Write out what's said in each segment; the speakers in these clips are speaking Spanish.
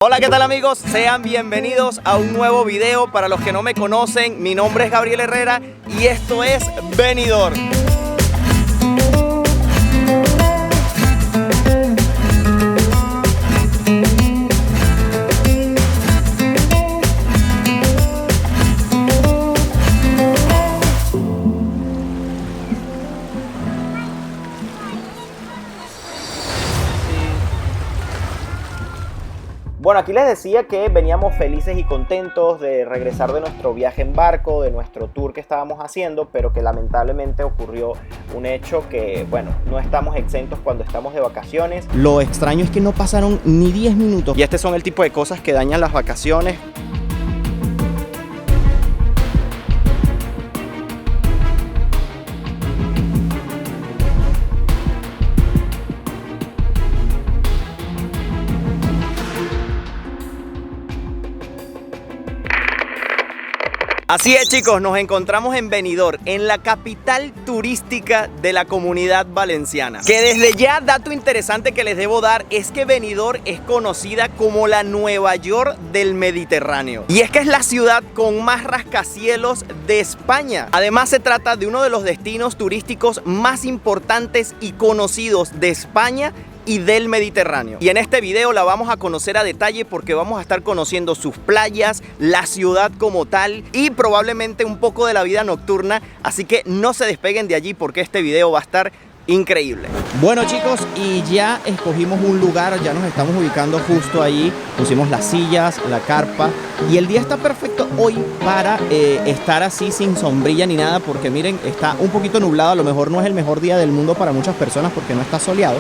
Hola, ¿qué tal amigos? Sean bienvenidos a un nuevo video. Para los que no me conocen, mi nombre es Gabriel Herrera y esto es Benidorm. Bueno, aquí les decía que veníamos felices y contentos de regresar de nuestro viaje en barco, de nuestro tour que estábamos haciendo, pero que lamentablemente ocurrió un hecho que, bueno, no estamos exentos cuando estamos de vacaciones. Lo extraño es que no pasaron ni 10 minutos. Y este son el tipo de cosas que dañan las vacaciones. Así es, chicos, nos encontramos en Benidorm, en la capital turística de la Comunidad Valenciana. Que desde ya, dato interesante que les debo dar es que Benidorm es conocida como la Nueva York del Mediterráneo. Y es que es la ciudad con más rascacielos de España. Además, se trata de uno de los destinos turísticos más importantes y conocidos de España y del Mediterráneo. Y en este video la vamos a conocer a detalle porque vamos a estar conociendo sus playas, la ciudad como tal y probablemente un poco de la vida nocturna, así que no se despeguen de allí porque este video va a estar increíble. Bueno, chicos, y ya escogimos un lugar, ya nos estamos ubicando justo ahí, pusimos las sillas, la carpa y el día está perfecto hoy para estar así sin sombrilla ni nada porque miren, está un poquito nublado, a lo mejor no es el mejor día del mundo para muchas personas porque no está soleado,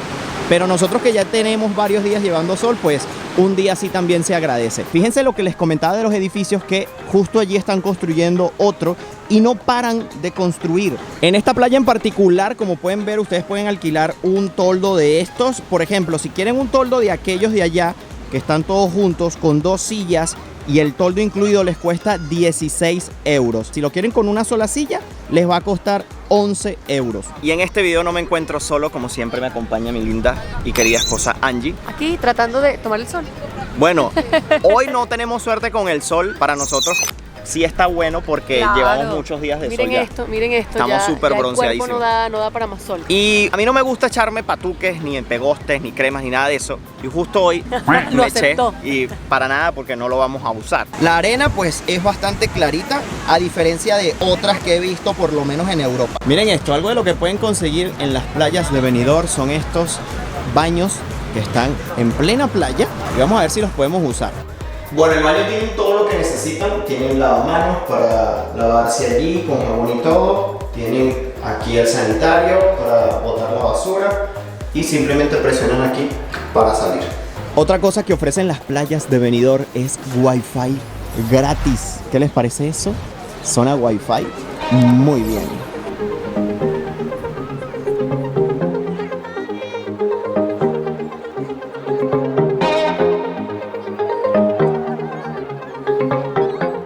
pero nosotros que ya tenemos varios días llevando sol, pues un día así también se agradece. Fíjense lo que les comentaba de los edificios, que justo allí están construyendo otro y no paran de construir. En esta playa en particular, como pueden ver, ustedes pueden alquilar un toldo de estos. Por ejemplo, si quieren un toldo de aquellos de allá, que están todos juntos con 2 sillas y el toldo incluido, les cuesta 16 euros. Si lo quieren con una sola silla, les va a costar 11 euros. Y en este video no me encuentro solo, como siempre me acompaña mi linda y querida esposa Angie. Aquí tratando de tomar el sol. Bueno, hoy no tenemos suerte con el sol. Para nosotros sí está bueno porque claro, llevamos muchos días de sol ya. Miren esto. Estamos súper bronceadísimos. El cuerpo no da para más sol. Y a mí no me gusta echarme patuques, ni pegostes, ni cremas, ni nada de eso. Y justo hoy lo me eché aceptó. y para nada porque no lo vamos a usar. La arena pues es bastante clarita, a diferencia de otras que he visto por lo menos en Europa. Miren esto, algo de lo que pueden conseguir en las playas de Benidorm son estos baños que están en plena playa y vamos a ver si los podemos usar. Bueno, el baño tiene todo lo que necesitan. Tienen lavamanos para lavarse allí con jabón y todo. Tienen aquí el sanitario para botar la basura y simplemente presionan aquí para salir. Otra cosa que ofrecen las playas de Benidorm es Wi-Fi gratis. ¿Qué les parece eso? Zona Wi-Fi. Muy bien.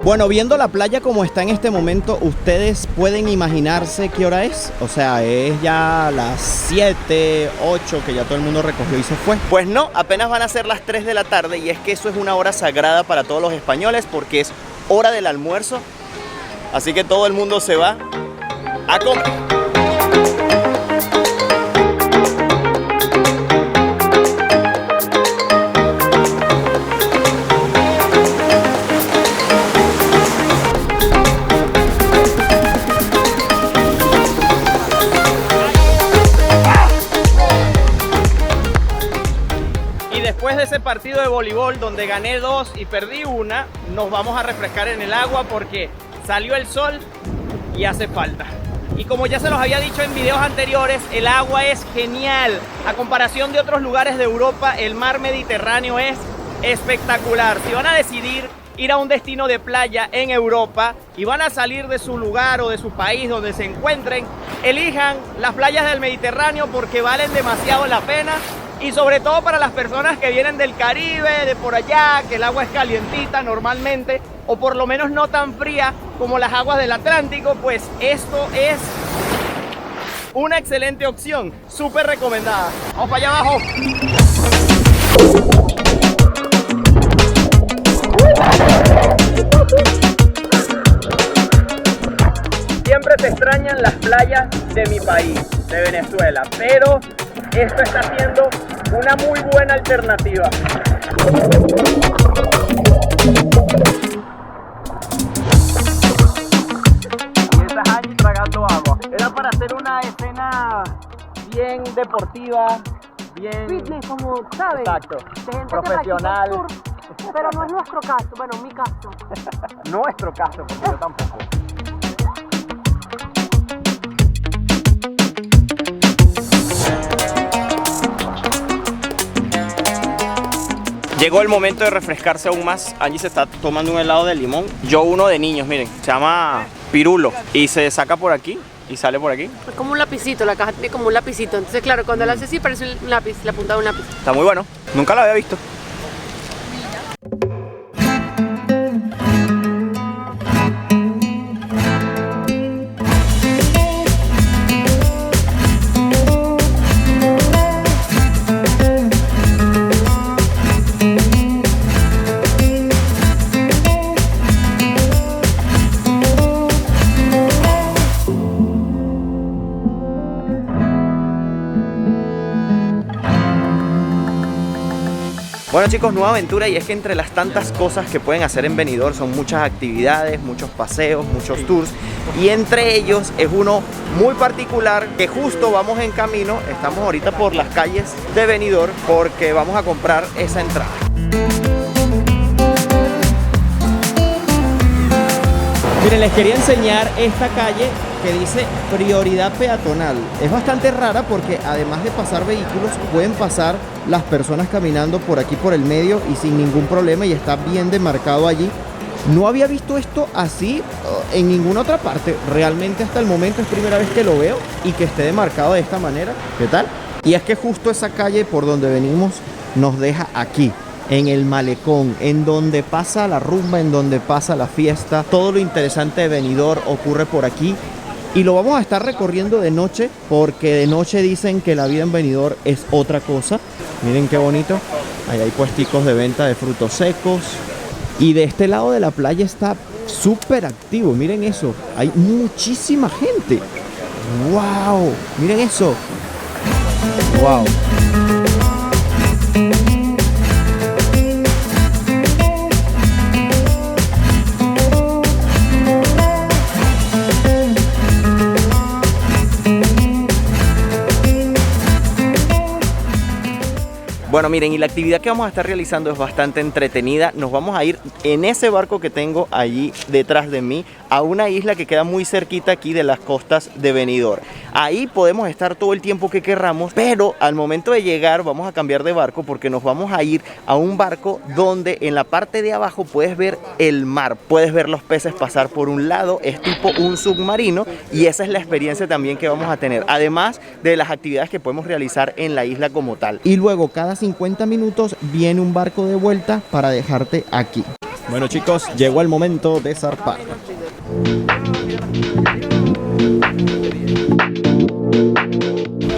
Bueno, viendo la playa como está en este momento, ustedes pueden imaginarse qué hora es. O sea, es ya las 7, 8, que ya todo el mundo recogió y se fue. Pues no, apenas van a ser las 3 de la tarde y es que eso es una hora sagrada para todos los españoles porque es hora del almuerzo. Así que todo el mundo se va a comer. Después de ese partido de voleibol donde gané 2 y perdí 1, nos vamos a refrescar en el agua porque salió el sol y hace falta. Y como ya se los había dicho en videos anteriores, el agua es genial. A comparación de otros lugares de Europa, el mar Mediterráneo es espectacular. Si van a decidir ir a un destino de playa en Europa y van a salir de su lugar o de su país donde se encuentren, elijan las playas del Mediterráneo porque valen demasiado la pena. Y sobre todo para las personas que vienen del Caribe, de por allá, que el agua es calientita normalmente, o por lo menos no tan fría como las aguas del Atlántico, pues esto es una excelente opción, súper recomendada. Vamos para allá abajo. Siempre se extrañan las playas de mi país, de Venezuela, pero esto está siendo una muy buena alternativa. Y esa es Angie tragando agua. Era para hacer una escena bien deportiva, bien Fitness, como sabes. Exacto. De gente Profesional. que practica surf, pero no es nuestro caso, bueno, mi caso. Nuestro caso, porque yo tampoco. Llegó el momento de refrescarse aún más. Angie se está tomando un helado de limón. Yo uno de niños, miren, se llama Pirulo. Y se saca por aquí y sale por aquí. Es como un lapicito, la caja tiene como un lapicito. Entonces, claro, cuando lo hace así parece un lápiz, la punta de un lápiz. Está muy bueno. Nunca lo había visto. Bueno chicos, nueva aventura, y es que entre las tantas cosas que pueden hacer en Benidorm son muchas actividades, muchos paseos, muchos tours, y entre ellos es uno muy particular que justo vamos en camino. Estamos ahorita por las calles de Benidorm porque vamos a comprar esa entrada. Miren, les quería enseñar esta calle que dice prioridad peatonal. Es bastante rara porque además de pasar vehículos, pueden pasar las personas caminando por aquí por el medio y sin ningún problema, y está bien demarcado allí. No había visto esto así en ninguna otra parte. Realmente hasta el momento es primera vez que lo veo y que esté demarcado de esta manera. ¿Qué tal? Y es que justo esa calle por donde venimos nos deja aquí, en el malecón, en donde pasa la rumba, en donde pasa la fiesta. Todo lo interesante de Benidorm ocurre por aquí, y lo vamos a estar recorriendo de noche, porque de noche dicen que la vida en Benidorm es otra cosa. Miren qué bonito. Ahí hay puesticos de venta de frutos secos, y de este lado de la playa está súper activo. Miren eso, hay muchísima gente. ¡Wow! Miren eso. ¡Wow! Bueno, miren, y la actividad que vamos a estar realizando es bastante entretenida. Nos vamos a ir en ese barco que tengo allí detrás de mí a una isla que queda muy cerquita aquí de las costas de Benidorm. Ahí podemos estar todo el tiempo que querramos, pero al momento de llegar vamos a cambiar de barco porque nos vamos a ir a un barco donde en la parte de abajo puedes ver el mar, puedes ver los peces pasar por un lado. Es tipo un submarino, y esa es la experiencia también que vamos a tener, además de las actividades que podemos realizar en la isla como tal. Y luego cada 50 minutos viene un barco de vuelta para dejarte aquí. Bueno chicos, llegó el momento de zarpar.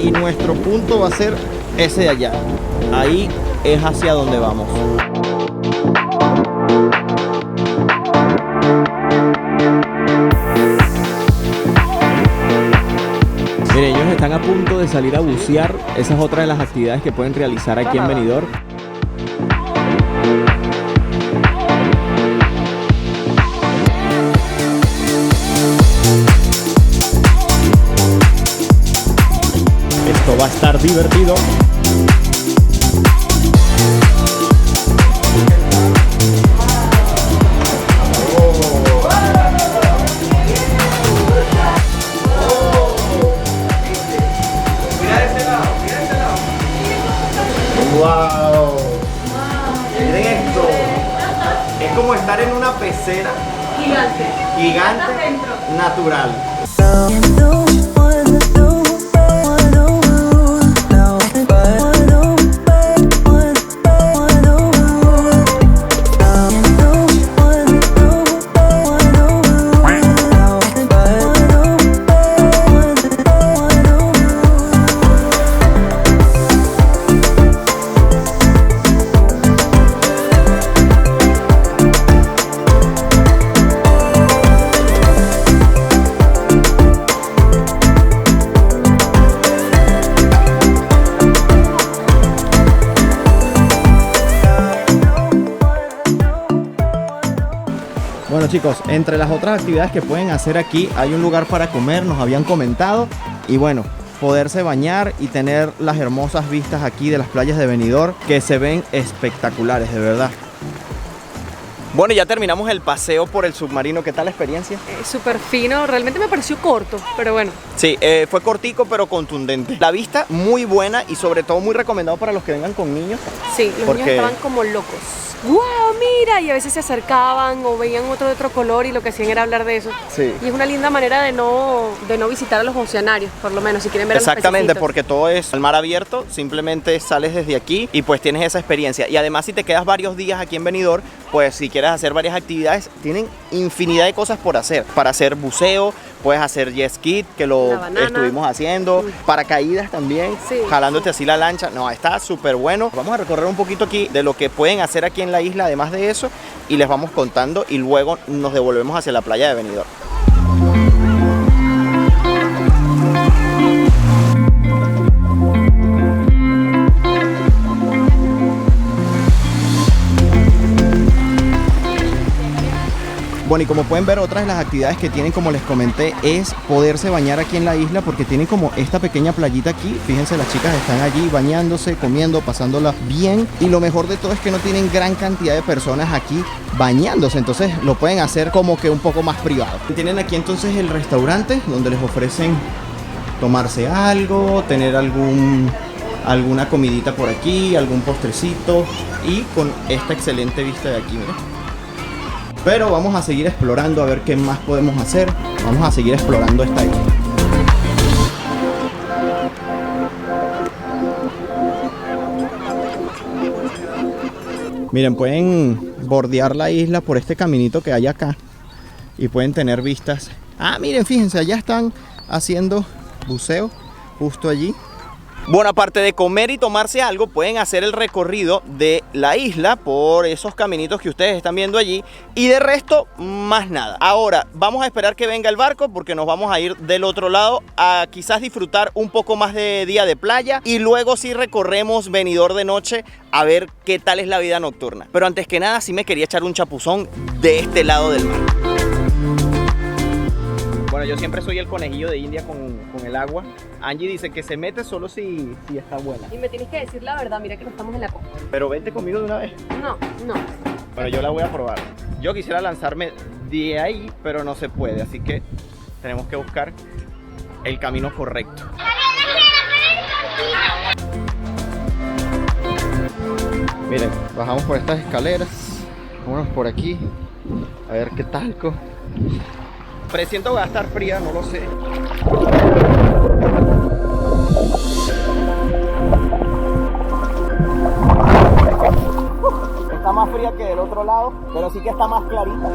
Y nuestro punto va a ser ese de allá. Ahí es hacia donde vamos. Miren, ellos están a punto de salir a bucear. Esa es otra de las actividades que pueden realizar aquí en Benidorm. Esto va a estar divertido. ¡Wow! Miren esto. Es como estar en una pecera gigante natural. Bueno chicos, entre las otras actividades que pueden hacer aquí hay un lugar para comer, nos habían comentado, y bueno, poderse bañar y tener las hermosas vistas aquí de las playas de Benidorm, que se ven espectaculares, de verdad. Bueno, ya terminamos el paseo por el submarino. ¿Qué tal la experiencia? Súper fino, realmente me pareció corto, pero bueno. Sí, fue cortico pero contundente. La vista muy buena y sobre todo muy recomendado para los que vengan con niños. Sí, los niños estaban como locos. ¡Wow, mira! Y a veces se acercaban o veían otro de otro color y lo que hacían era hablar de eso. Sí. Y es una linda manera de no visitar a los oceanarios, por lo menos, si quieren ver a los Exactamente, pececitos. porque todo es al mar abierto, simplemente sales desde aquí y pues tienes esa experiencia. Y además si te quedas varios días aquí en Benidorm, pues si quieres hacer varias actividades, tienen infinidad de cosas por hacer. Para hacer buceo, puedes hacer jet ski, que lo estuvimos haciendo, paracaídas también, sí, jalándote así la lancha. No, está súper bueno. Vamos a recorrer un poquito aquí de lo que pueden hacer aquí en la isla, además de eso, y les vamos contando y luego nos devolvemos hacia la playa de Benidorm. Bueno, y como pueden ver, otras de las actividades que tienen, como les comenté, es poderse bañar aquí en la isla, porque tienen como esta pequeña playita aquí. Fíjense, las chicas están allí bañándose, comiendo, pasándola bien. Y lo mejor de todo es que no tienen gran cantidad de personas aquí bañándose, entonces lo pueden hacer como que un poco más privado. Tienen aquí entonces el restaurante donde les ofrecen tomarse algo, tener alguna comidita por aquí, algún postrecito, y con esta excelente vista de aquí, miren. Pero vamos a seguir explorando a ver qué más podemos hacer. Vamos a seguir explorando esta isla. Miren, pueden bordear la isla por este caminito que hay acá y pueden tener vistas. Ah, miren, fíjense, allá están haciendo buceo justo allí. Bueno, aparte de comer y tomarse algo, pueden hacer el recorrido de la isla por esos caminitos que ustedes están viendo allí, y de resto, más nada. Ahora, vamos a esperar que venga el barco porque nos vamos a ir del otro lado a quizás disfrutar un poco más de día de playa, y luego sí recorremos Benidorm de noche a ver qué tal es la vida nocturna. Pero antes que nada, sí me quería echar un chapuzón de este lado del mar. Bueno, yo siempre soy el conejillo de India con el agua. Angie dice que se mete solo si está buena. Y me tienes que decir la verdad, mira que no estamos en la costa. Pero vente conmigo de una vez. No. Bueno, yo la voy a probar. Yo quisiera lanzarme de ahí, pero no se puede, así que tenemos que buscar el camino correcto. Miren, bajamos por estas escaleras. Vámonos por aquí. A ver qué talco. Presiento que va a estar fría, no lo sé. Está más fría que del otro lado, pero sí que está más clarita.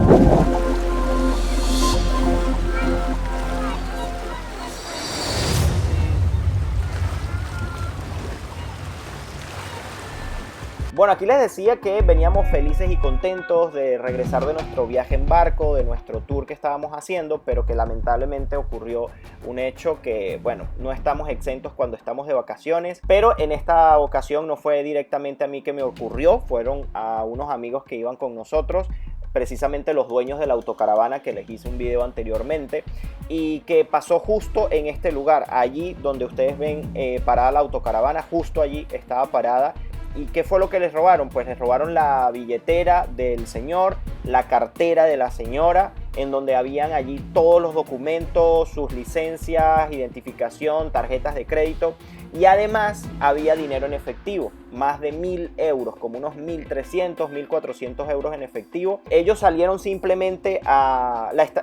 Bueno, aquí les decía que veníamos felices y contentos de regresar de nuestro viaje en barco, de nuestro tour que estábamos haciendo, pero que lamentablemente ocurrió un hecho que, bueno, no estamos exentos cuando estamos de vacaciones, pero en esta ocasión no fue directamente a mí que me ocurrió, fueron a unos amigos que iban con nosotros, precisamente los dueños de la autocaravana que les hice un video anteriormente, y que pasó justo en este lugar, allí donde ustedes ven parada la autocaravana, justo allí estaba parada. ¿Y qué fue lo que les robaron? Pues les robaron la billetera del señor, la cartera de la señora, en donde habían allí todos los documentos, sus licencias, identificación, tarjetas de crédito, y además había dinero en efectivo, más de 1.000 euros, como unos 1.300, 1.400 euros en efectivo. Ellos salieron simplemente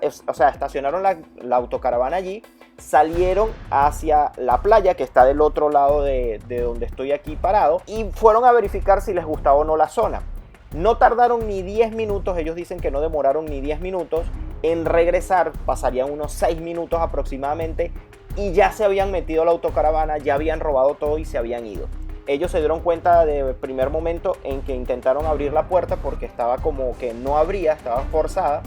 estacionaron la autocaravana allí, salieron hacia la playa que está del otro lado de donde estoy aquí parado, y fueron a verificar si les gustaba o no la zona. No tardaron ni 10 minutos, ellos dicen que no demoraron ni 10 minutos en regresar, pasarían unos 6 minutos aproximadamente, y ya se habían metido a la autocaravana, ya habían robado todo y se habían ido. Ellos se dieron cuenta de primer momento en que intentaron abrir la puerta porque estaba como que no abría, estaba forzada,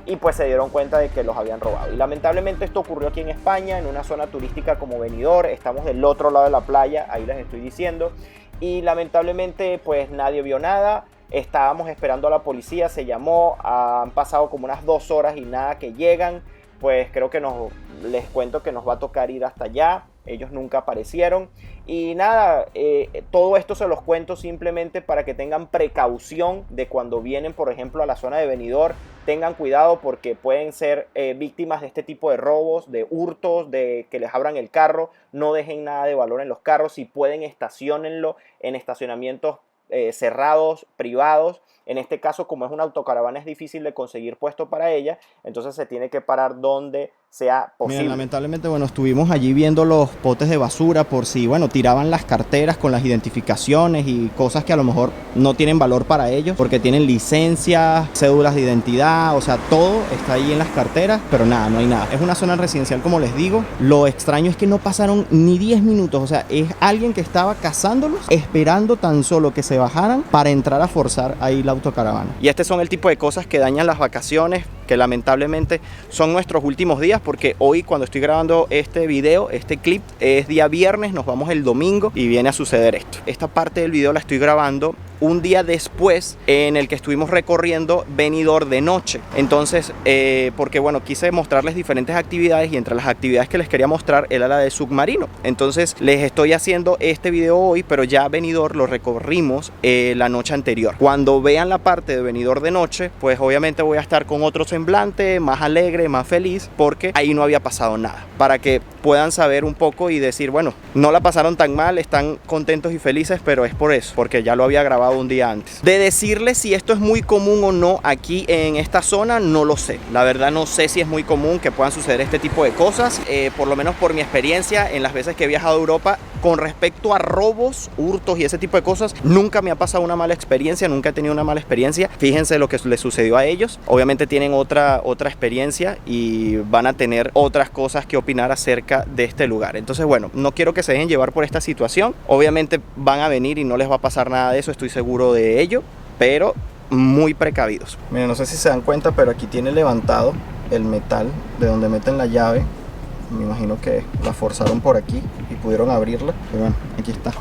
y pues se dieron cuenta de que los habían robado. Y lamentablemente esto ocurrió aquí en España, en una zona turística como Benidorm. Estamos del otro lado de la playa, ahí les estoy diciendo, y lamentablemente pues nadie vio nada. estábamos esperando a la policía, se llamó, han pasado como unas 2 horas y nada que llegan. Pues creo que les cuento que nos va a tocar ir hasta allá. Ellos nunca aparecieron. Y nada, todo esto se los cuento simplemente para que tengan precaución de cuando vienen, por ejemplo, a la zona de Benidorm. Tengan cuidado porque pueden ser víctimas de este tipo de robos, de hurtos, de que les abran el carro. No dejen nada de valor en los carros. Si pueden, estaciónenlo en estacionamientos cerrados, privados. En este caso, como es una autocaravana, es difícil de conseguir puesto para ella, entonces se tiene que parar donde sea posible. Miren, lamentablemente, bueno, estuvimos allí viendo los potes de basura por si, bueno, tiraban las carteras con las identificaciones y cosas que a lo mejor no tienen valor para ellos, porque tienen licencias, cédulas de identidad, o sea, todo está ahí en las carteras, pero nada, no hay nada. Es una zona residencial, como les digo. Lo extraño es que no pasaron ni 10 minutos, o sea, es alguien que estaba cazándolos, esperando tan solo que se bajaran para entrar a forzar ahí la autocaravana. Y este son el tipo de cosas que dañan las vacaciones, que lamentablemente son nuestros últimos días, porque hoy, cuando estoy grabando este video, este clip, es día viernes, nos vamos el domingo y viene a suceder esto. Esta parte del video la estoy grabando un día después en el que estuvimos recorriendo Benidorm de noche. Entonces, porque bueno, quise mostrarles diferentes actividades y entre las actividades que les quería mostrar era la de submarino. Entonces les estoy haciendo este video hoy, pero ya Benidorm lo recorrimos la noche anterior. Cuando vean la parte de Benidorm de noche, pues obviamente voy a estar con otro semblante, más alegre, más feliz, porque ahí no había pasado nada. Para que puedan saber un poco y decir, bueno, no la pasaron tan mal, están contentos y felices, pero es por eso, porque ya lo había grabado un día antes. De decirles si esto es muy común o no aquí en esta zona, no lo sé. La verdad no sé si es muy común que puedan suceder este tipo de cosas. Por lo menos por mi experiencia en las veces que he viajado a Europa, con respecto a robos, hurtos y ese tipo de cosas, nunca me ha pasado una mala experiencia, nunca he tenido una mala experiencia. Fíjense lo que les sucedió a ellos. Obviamente tienen otra experiencia y van a tener otras cosas que opinar acerca de este lugar. Entonces, bueno, no quiero que se dejen llevar por esta situación. Obviamente van a venir y no les va a pasar nada de eso, estoy seguro de ello, pero muy precavidos. Miren, no sé si se dan cuenta, pero aquí tiene levantado el metal de donde meten la llave. Me imagino que la forzaron por aquí y pudieron abrirla, pero bueno, aquí está.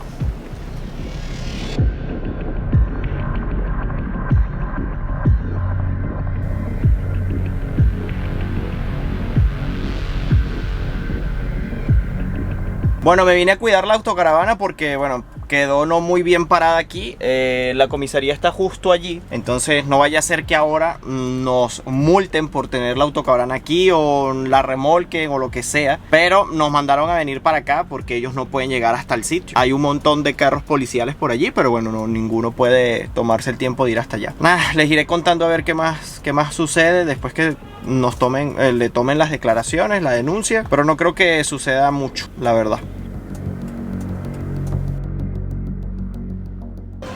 Bueno, me vine a cuidar la autocaravana porque, bueno, quedó no muy bien parada aquí. La comisaría está justo allí, entonces no vaya a ser que ahora nos multen por tener la autocaravana aquí o la remolquen o lo que sea. Pero nos mandaron a venir para acá porque ellos no pueden llegar hasta el sitio. Hay un montón de carros policiales por allí, pero bueno, no, ninguno puede tomarse el tiempo de ir hasta allá. Nada, les iré contando a ver qué más sucede después que nos le tomen las declaraciones, la denuncia, pero no creo que suceda mucho, la verdad.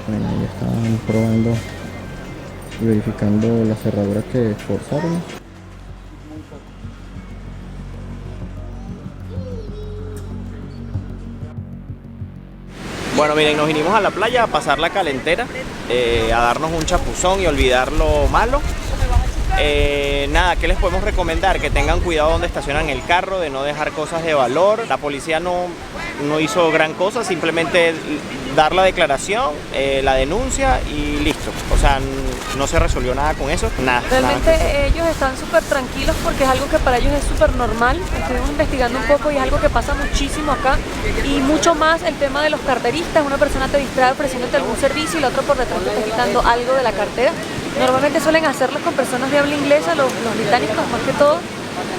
Bueno, ya estaban probando y verificando las cerraduras que forzaron. Bueno, miren, nos vinimos a la playa a pasar la calentera, a darnos un chapuzón y olvidar lo malo. Nada, ¿qué les podemos recomendar? Que tengan cuidado donde estacionan el carro, de no dejar cosas de valor. La policía no hizo gran cosa, simplemente dar la declaración, la denuncia y listo. O sea, no se resolvió nada con eso, nada. Realmente nada. ellos están súper tranquilos porque es algo que para ellos es súper normal. Estuvimos investigando un poco y es algo que pasa muchísimo acá. Y mucho más el tema de los carteristas. Una persona te distrae ofreciéndote algún servicio y la otra por detrás te está quitando algo de la cartera. Normalmente suelen hacerlo con personas de habla inglesa, los británicos más que todo.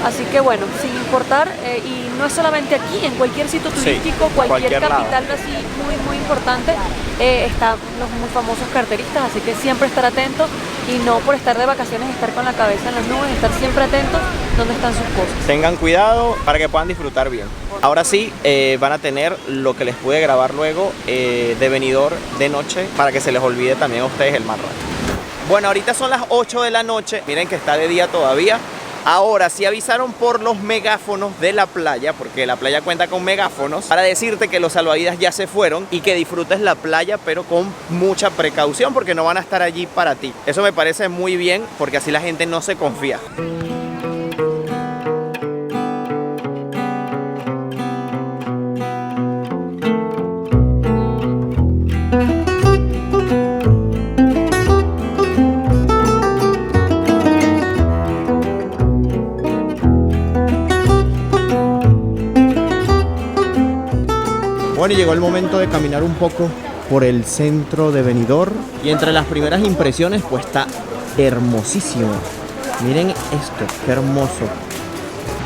Así que bueno, sin importar, y no es solamente aquí, en cualquier sitio turístico, sí, cualquier capital lado. así muy importante, están los muy famosos carteristas, así que siempre estar atentos y no por estar de vacaciones estar con la cabeza en las nubes, estar siempre atentos donde están sus cosas. Tengan cuidado para que puedan disfrutar bien. Ahora sí, van a tener lo que les pude grabar luego de Benidorm de noche para que se les olvide también a ustedes el mal rato. Bueno, ahorita son las 8 de la noche, miren que está de día todavía. Ahora sí avisaron por los megáfonos de la playa, porque la playa cuenta con megáfonos, para decirte que los salvavidas ya se fueron y que disfrutes la playa, pero con mucha precaución porque no van a estar allí para ti. Eso me parece muy bien porque así la gente no se confía. Bueno, llegó el momento de caminar un poco por el centro de Benidorm. Y entre las primeras impresiones, pues está hermosísimo. Miren esto, qué hermoso.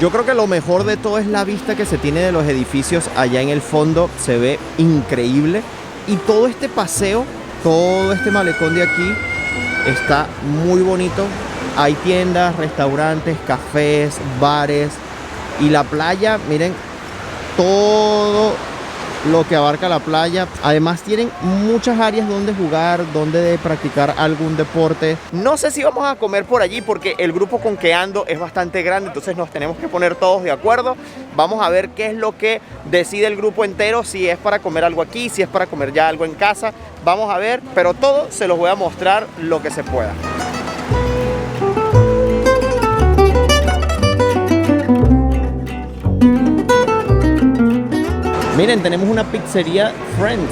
Yo creo que lo mejor de todo es la vista que se tiene de los edificios allá en el fondo. Se ve increíble. Y todo este paseo, todo este malecón de aquí está muy bonito. Hay tiendas, restaurantes, cafés, bares. Y la playa, miren, todo lo que abarca la playa. Además tienen muchas áreas donde jugar, donde practicar algún deporte. No sé si vamos a comer por allí porque el grupo con que ando es bastante grande, entonces nos tenemos que poner todos de acuerdo. Vamos a ver qué es lo que decide el grupo entero, si es para comer algo aquí, si es para comer ya algo en casa. Vamos a ver, pero todo se los voy a mostrar lo que se pueda. Miren, tenemos una pizzería Friends.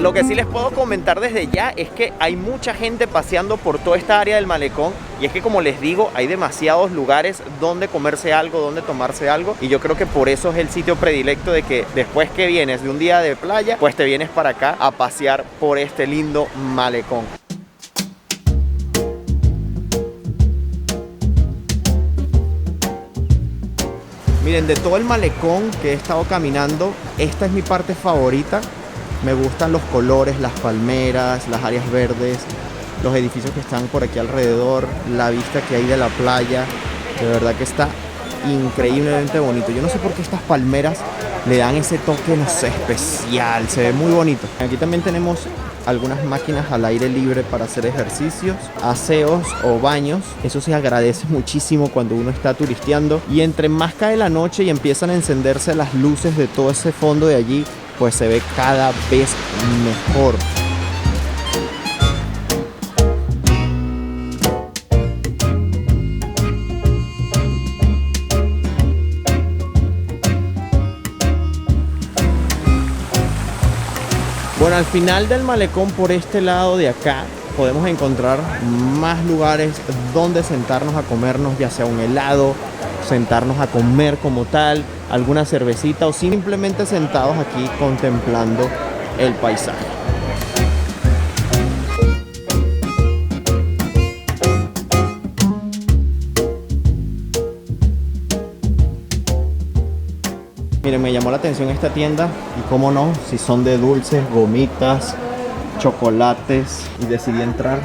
Lo que sí les puedo comentar desde ya es que hay mucha gente paseando por toda esta área del malecón. Y es que, como les digo, hay demasiados lugares donde comerse algo, donde tomarse algo. Y yo creo que por eso es el sitio predilecto de que después que vienes de un día de playa, pues te vienes para acá a pasear por este lindo malecón. Miren, de todo el malecón que he estado caminando, esta es mi parte favorita. Me gustan los colores, las palmeras, las áreas verdes, los edificios que están por aquí alrededor, la vista que hay de la playa. De verdad que está increíblemente bonito. Yo no sé por qué estas palmeras le dan ese toque, no sé, especial. Se ve muy bonito. Aquí también tenemos algunas máquinas al aire libre para hacer ejercicios, aseos o baños. Eso se agradece muchísimo cuando uno está turisteando. Y entre más cae la noche y empiezan a encenderse las luces de todo ese fondo de allí, pues se ve cada vez mejor. Bueno, al final del malecón, por este lado de acá, podemos encontrar más lugares donde sentarnos a comernos, ya sea un helado, sentarnos a comer como tal, alguna cervecita o simplemente sentados aquí contemplando el paisaje. Miren, me llamó la atención esta tienda y cómo no, si son de dulces, gomitas, chocolates, y decidí entrar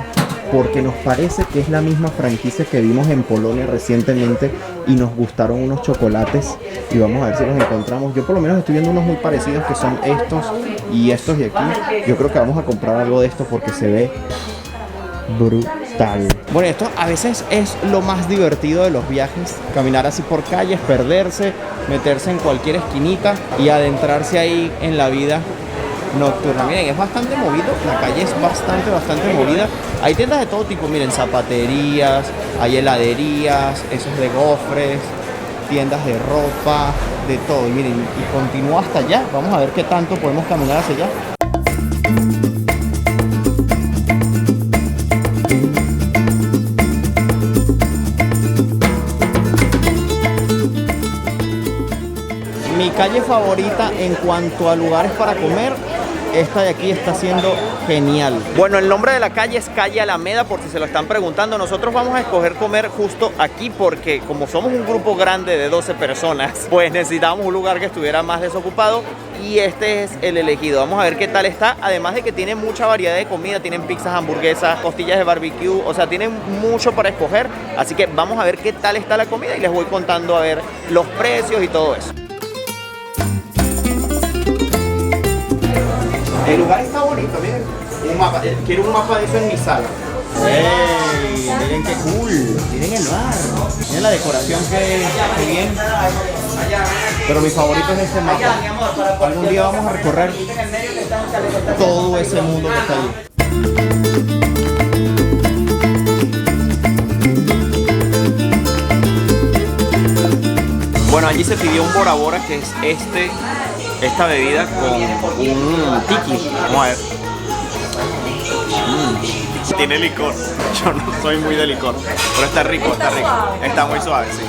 porque nos parece que es la misma franquicia que vimos en Polonia recientemente y nos gustaron unos chocolates y vamos a ver si los encontramos. Yo por lo menos estoy viendo unos muy parecidos que son estos y estos de aquí. Yo creo que vamos a comprar algo de esto porque se ve brutal. Bueno, esto a veces es lo más divertido de los viajes, caminar así por calles, perderse, meterse en cualquier esquinita y adentrarse ahí en la vida nocturna. Miren, es bastante movido, la calle es bastante movida. Hay tiendas de todo tipo, miren, zapaterías, hay heladerías, esos de gofres, tiendas de ropa, de todo. Y miren, y continúa hasta allá. Vamos a ver qué tanto podemos caminar hacia allá. Mi calle favorita en cuanto a lugares para comer, esta de aquí está siendo genial. Bueno, el nombre de la calle es Calle Alameda, por si se lo están preguntando. Nosotros vamos a escoger comer justo aquí porque como somos un grupo grande de 12 personas, pues necesitábamos un lugar que estuviera más desocupado y este es el elegido. Vamos a ver qué tal está, además de que tiene mucha variedad de comida. Tienen pizzas, hamburguesas, costillas de barbecue, o sea, tienen mucho para escoger. Así que vamos a ver qué tal está la comida y les voy contando a ver los precios y todo eso. El lugar está bonito, miren. Un mapa, quiero un mapa de eso en mi sala. ¡Ey! Miren qué cool. Miren el bar. Miren la decoración que bien. Pero mi favorito es este mapa. Algún día vamos a recorrer todo ese mundo que está ahí. Bueno, allí se pidió un Bora Bora, que es esta bebida con un tiki. Vamos a ver. Tiene licor. Yo no soy muy de licor, pero está rico, está rico. Está muy suave, sí.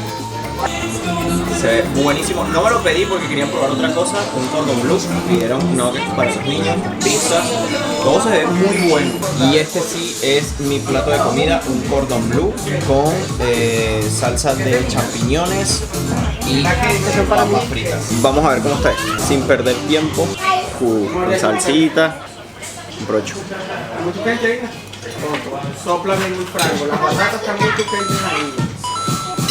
Se ve buenísimo. No me lo pedí porque quería probar otra cosa. Un cordon bleu. Pidieron nuggets para sus niños, pizzas. Todo se ve muy bueno. Y este sí es mi plato de comida. Un cordon bleu con salsa de champiñones y papas fritas. Vamos a ver cómo está. Sin perder tiempo. Con salsita. Un brocho.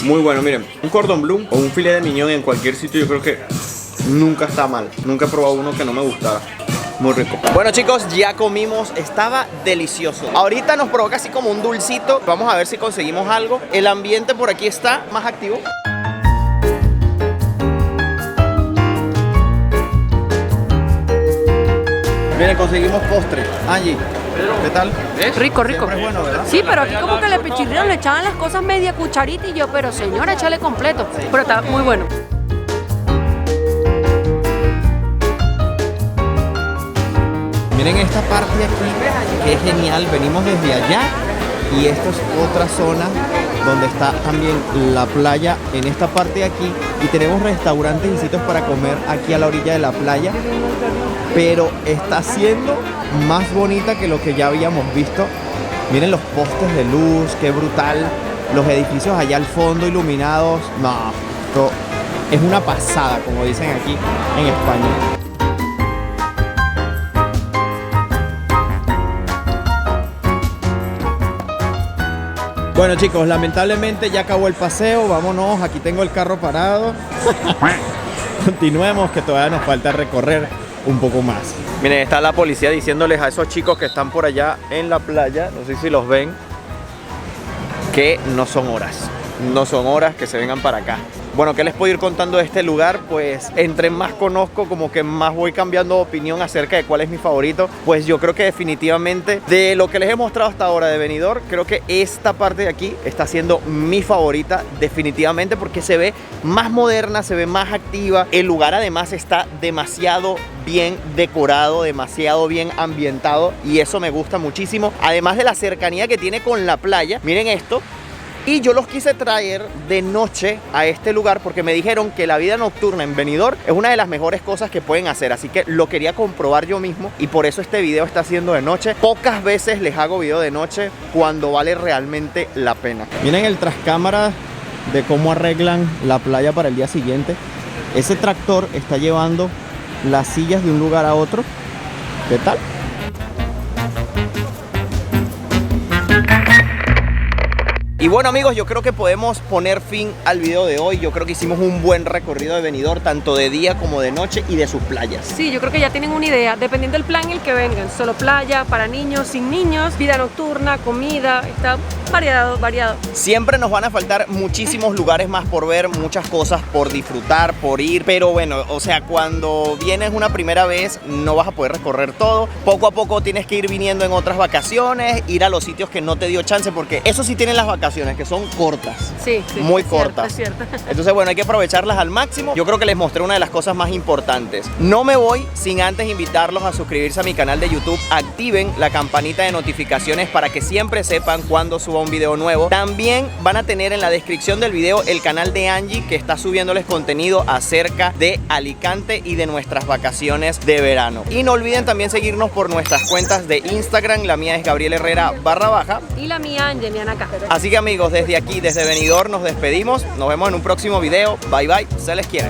Muy bueno, miren, un cordon bleu o un filet de miñón en cualquier sitio yo creo que nunca está mal. Nunca he probado uno que no me gustara. Muy rico. Bueno chicos, ya comimos, estaba delicioso. Ahorita nos provoca así como un dulcito. Vamos a ver si conseguimos algo. El ambiente por aquí está más activo. Miren, conseguimos postre. Angie, ¿qué tal? Rico, rico. Siempre es bueno, ¿verdad? Sí, pero aquí como que le pichirrieron, le echaban las cosas media cucharita y yo, pero señora, échale completo. Pero está muy bueno. Miren esta parte de aquí, que es genial. Venimos desde allá y esta es otra zona donde está también la playa en esta parte de aquí. Y tenemos restaurantes y sitios para comer aquí a la orilla de la playa. Pero está siendo más bonita que lo que ya habíamos visto. Miren los postes de luz, qué brutal. Los edificios allá al fondo iluminados. No, esto es una pasada, como dicen aquí en España. Bueno chicos, lamentablemente ya acabó el paseo. Vámonos, aquí tengo el carro parado. Continuemos, que todavía nos falta recorrer un poco más. Miren, está la policía diciéndoles a esos chicos que están por allá en la playa, no sé si los ven, que no son horas. No son horas que se vengan para acá. Bueno, ¿qué les puedo ir contando de este lugar? Pues entre más conozco, como que más voy cambiando de opinión acerca de cuál es mi favorito. Pues yo creo que definitivamente de lo que les he mostrado hasta ahora de Benidorm, creo que esta parte de aquí está siendo mi favorita definitivamente, porque se ve más moderna, se ve más activa. El lugar además está demasiado bien decorado, demasiado bien ambientado y eso me gusta muchísimo. Además de la cercanía que tiene con la playa. Miren esto. Y yo los quise traer de noche a este lugar porque me dijeron que la vida nocturna en Benidorm es una de las mejores cosas que pueden hacer. Así que lo quería comprobar yo mismo y por eso este video está siendo de noche. Pocas veces les hago video de noche cuando vale realmente la pena. Miren el trascámara de cómo arreglan la playa para el día siguiente. Ese tractor está llevando las sillas de un lugar a otro. ¿Qué tal? Y bueno amigos, yo creo que podemos poner fin al video de hoy. Yo creo que hicimos un buen recorrido de Benidorm, tanto de día como de noche y de sus playas. Sí, yo creo que ya tienen una idea, dependiendo del plan en el que vengan. Solo playa, para niños, sin niños, vida nocturna, comida, está variado. Siempre nos van a faltar muchísimos lugares más por ver, muchas cosas por disfrutar, por ir. Pero bueno, o sea, cuando vienes una primera vez no vas a poder recorrer todo. Poco a poco tienes que ir viniendo en otras vacaciones, ir a los sitios que no te dio chance, porque eso sí tienen las vacaciones que son cortas. Sí, muy es cortas. cierto. Entonces bueno, hay que aprovecharlas al máximo. Yo creo que les mostré una de las cosas más importantes. No me voy sin antes invitarlos a suscribirse a mi canal de YouTube. Activen la campanita de notificaciones para que siempre sepan cuando suba un video nuevo. También van a tener en la descripción del video el canal de Angie, que está subiéndoles contenido acerca de Alicante y de nuestras vacaciones de verano. Y no olviden también seguirnos por nuestras cuentas de Instagram. La mía es Gabriel Herrera _ Y la mía, Angie, acá. Así que amigos, desde aquí, desde Benidorm nos despedimos. Nos vemos en un próximo video. Bye bye, se les quiere.